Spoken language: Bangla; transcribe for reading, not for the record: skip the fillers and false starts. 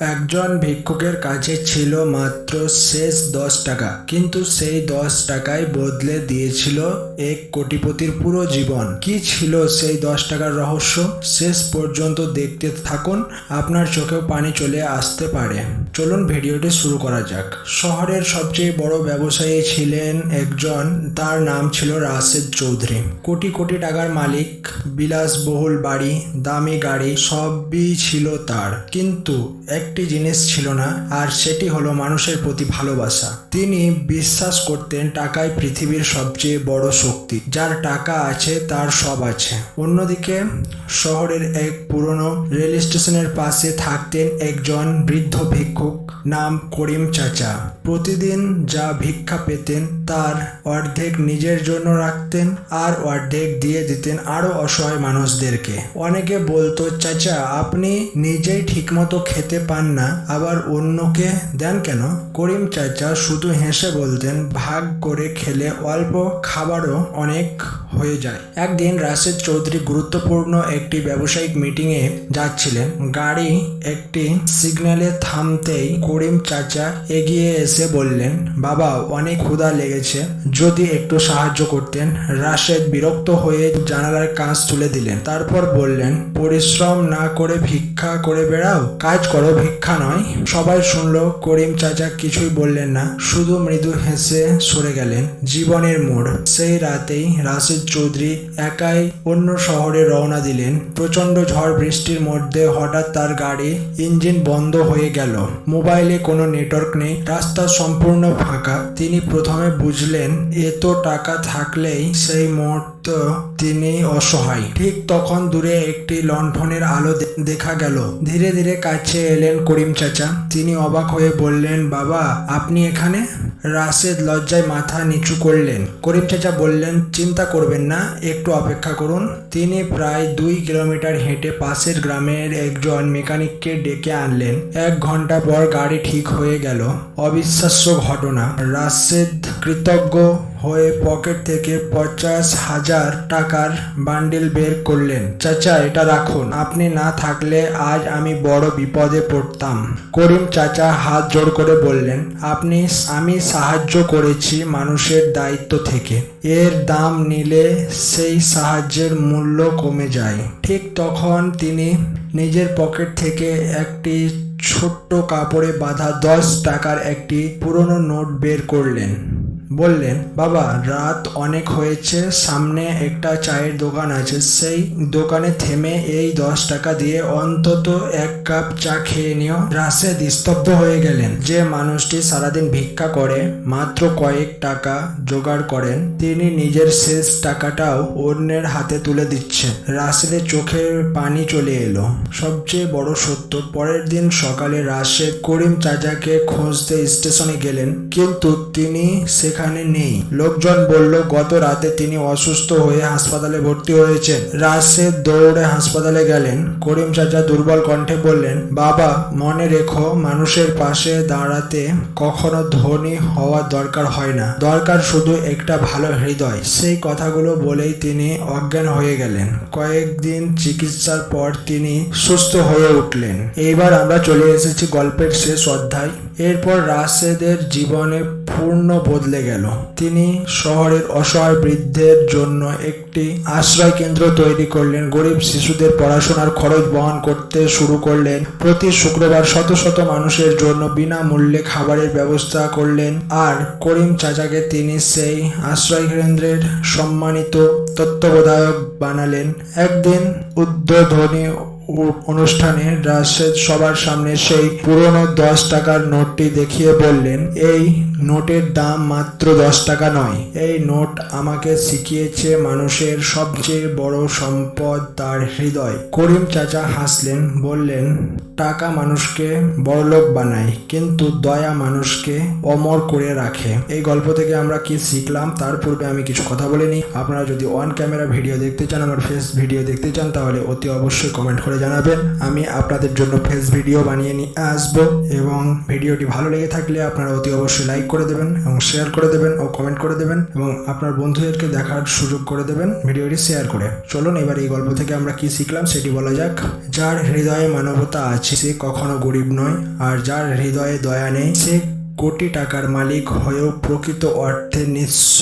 একজন ভিক্ষুকের কাছে ছিল মাত্র শেষ 10 টাকা, কিন্তু সেই 10 টাকায় বদলে দিয়েছিল এক কোটিপতির পুরো জীবন। কি ছিল সেই 10 টাকার রহস্য? শেষ পর্যন্ত দেখতে থাকুন, আপনার চোখেও পানি চলে আসতে পারে। চলুন ভিডিওটি শুরু করা যাক। শহরের সবচেয়ে বড় ব্যবসায়ী ছিলেন একজন, তার নাম ছিল রাশেদ চৌধুরী। কোটি কোটি টাকার মালিক, বিলাসবহুল বাড়ি, দামি গাড়ি সবই ছিল তার, কিন্তু একটি জিনিস ছিল না, আর সেটি হলো মানুষের প্রতি ভালোবাসা। তিনি বিশ্বাস করতেন টাকাই পৃথিবীর সবচেয়ে বড় শক্তি, যার টাকা আছে তার সব আছে। অন্যদিকে শহরের এক পুরনো রেল স্টেশনের পাশে থাকতেন একজন বৃদ্ধ ভিক্ষুক, নাম করিম চাচা। প্রতিদিন যা ভিক্ষা পেতেন তার অর্ধেক নিজের জন্য রাখতেন আর অর্ধেক দিয়ে দিতেন আরো অসহায় মানুষদেরকে। অনেকে বলতো, চাচা আপনি নিজেই ঠিকমতো খেতে পান না, আবার অন্যকে দেন কেন? করিম চাচা শুধু হেসে বলতেন, ভাগ করে খেলে অল্প খাবারও অনেক হয়ে যায়। একদিন রাশেদ চৌধুরী গুরুত্বপূর্ণ একটি ব্যবসায়িক মিটিংয়ে যাচ্ছিলেন। গাড়ি একটি সিগন্যালে থামতেই করিম চাচা এগিয়ে এসে বললেন, বাবা অনেক ক্ষুধা লেগেছে, যদি একটু সাহায্য করতেন। রাশেদ বিরক্ত হয়ে জানালার কাঁচ তুলে দিলেন, তারপর বললেন, পরিশ্রম না করে ভিক্ষা করে বেড়াও, কাজ করো, ভিক্ষা নয়। সবাই শুনলো। করিম চাচা কিছুই বললেন না, শুধু মৃদু হেসে সরে গেলেন। জীবনের মোড়। সেই রাতেই রাশেদ চৌধুরী একাই অন্য শহরে রওনা দিলেন। প্রচন্ড ঝড় বৃষ্টির মধ্যে হঠাৎ তার গাড়ি ইঞ্জিন বন্ধ হয়ে গেল। মোবাইলে কোনো নেটওয়ার্ক নেই, রাস্তা সম্পূর্ণ ফাঁকা। তিনি প্রথমে বুঝলেন এত টাকা থাকলেই সেই মুহূর্ত তিনি অসহায়। ঠিক তখন দূরে একটি লণ্ঠনের আলো দেখা গেল। ধীরে ধীরে কাছে এলেন করিম চাচা। তিনি অবাক হয়ে বললেন, বাবা আপনি এখানে? রাশেদ লজ্জায় মাথা নিচু করলেন। করিম চাচা বললেন, চিন্তা করবেন না, একটু অপেক্ষা করুন। তিনি প্রায় 2 কিলোমিটার হেঁটে পাশের গ্রামের একজন মেকানিককে ডেকে আনলেন। 1 ঘন্টা পর গাড়ি ঠিক হয়ে গেল। অবিশ্বাস্য ঘটনা। রাশেদ কৃতজ্ঞ হয়ে পকেট থেকে 50,000 টাকার বান্ডিল বের করলেন। চাচা এটা রাখুন, আপনি না থাকলে আজ আমি বড় বিপদে পড়তাম। করিম চাচা হাত জোড় করে বললেন, আমি সাহায্য করেছি মানুষের দায়িত্ব থেকে, এর দাম নিলে সেই সাহায্যের মূল্য কমে যায়। ঠিক তখন তিনি নিজের পকেট থেকে একটি ছোট্ট কাপড়ে বাঁধা 10 টাকার একটি পুরনো নোট বের করলেন। বললেন, বাবা রাত অনেক হয়েছে, সামনে একটা চায়ের দোকান আছে, সেই দোকানে থেমে এই 10 টাকা দিয়ে অন্তত 1 কাপ চা খেয়ে নিও। রাশেদ স্তব্ধ হয়ে গেলেন। যে মানুষটি সারাদিন ভিক্ষা করে মাত্র কয়েক টাকা জোগাড় করেন, তিনি নিজের শেষ টাকাটাও অন্যের হাতে তুলে দিচ্ছেন। রাশেদের চোখে পানি চলে এলো। সবচেয়ে বড় সত্য, পরের দিন সকালে রাশেদ করিম চাচাকে খুঁজতে স্টেশনে গেলেন, কিন্তু তিনি সেখানে নেই। লোকজন বলল গত রাতে তিনি অসুস্থ হয়ে হাসপাতালে ভর্তি হয়েছেন। রাশেদ দৌড়ে হাসপাতালে গেলেন। করিম চাচা দুর্বল কণ্ঠে বললেন, বাবা মনে রেখো, মানুষের পাশে দাঁড়াতে কখনো ধনী হওয়ার দরকার হয় না, দরকার শুধু একটা ভালো হৃদয়। সেই কথাগুলো বলেই তিনি অজ্ঞান হয়ে গেলেন। কয়েকদিন চিকিৎসার পর তিনি সুস্থ হয়ে উঠলেন। এইবার আমরা চলে এসেছি গল্পের শেষ অধ্যায়। এরপর রাশেদের জীবনে পূর্ণ বদলে গেল। তিনি শহরের অসহায় বৃদ্ধের জন্য একটি আশ্রয় কেন্দ্র তৈরি করলেন, গরিব শিশুদের পড়াশোনার খরচ বহন করতে শুরু করলেন। প্রতি শুক্রবার শত শত মানুষের জন্য বিনামূল্যে খাবারের ব্যবস্থা করলেন। আর করিম চাচাকে তিনি সেই আশ্রয় কেন্দ্রের সম্মানিত তত্ত্বাবধায়ক বানালেন। একদিন উদ্বোধনী অনুষ্ঠানে রাশেদ সবার সামনে সেই পুরনো 10 টাকার নোটটি দেখিয়ে বললেন, এই নোটের দাম মাত্র 10 টাকা নয়, এই নোট আমাকে শিখিয়েছে মানুষের সবচেয়ে বড় সম্পদ তার হৃদয়। করিম চাচা হাসলেন, বললেন, টাকা মানুষকে বড়লোক বানায়, কিন্তু দয়া মানুষকে অমর করে রাখে। এই গল্প থেকে আমরা কি শিখলাম তার পূর্বে আমি কিছু কথা বলে নিই। আপনারা যদি অন ক্যামেরা ভিডিও দেখতে চান, আমার ফেস ভিডিও দেখতে চান, তাহলে অতি অবশ্যই কমেন্ট করে জানাবেন, আমি আপনাদের জন্য ফেস ভিডিও বানিয়ে নিয়ে আসবো। এবং ভিডিওটি ভালো লেগে থাকলে আপনারা অতি অবশ্যই লাইক করে দেবেন এবং শেয়ার করে দেবেন ও কমেন্ট করে দেবেন এবং আপনার বন্ধুদেরকে দেখার সুযোগ করে দেবেন ভিডিওটি শেয়ার করে। চলুন এবার এই গল্প থেকে আমরা কি শিখলাম সেটি বলা যাক। যার হৃদয়ে মানবতা আছে সে কখনো গরিব নয়, আর যার হৃদয়ে দয়া নেই সে কোটি টাকার মালিক হয়েও প্রকৃত অর্থে নিঃস্ব।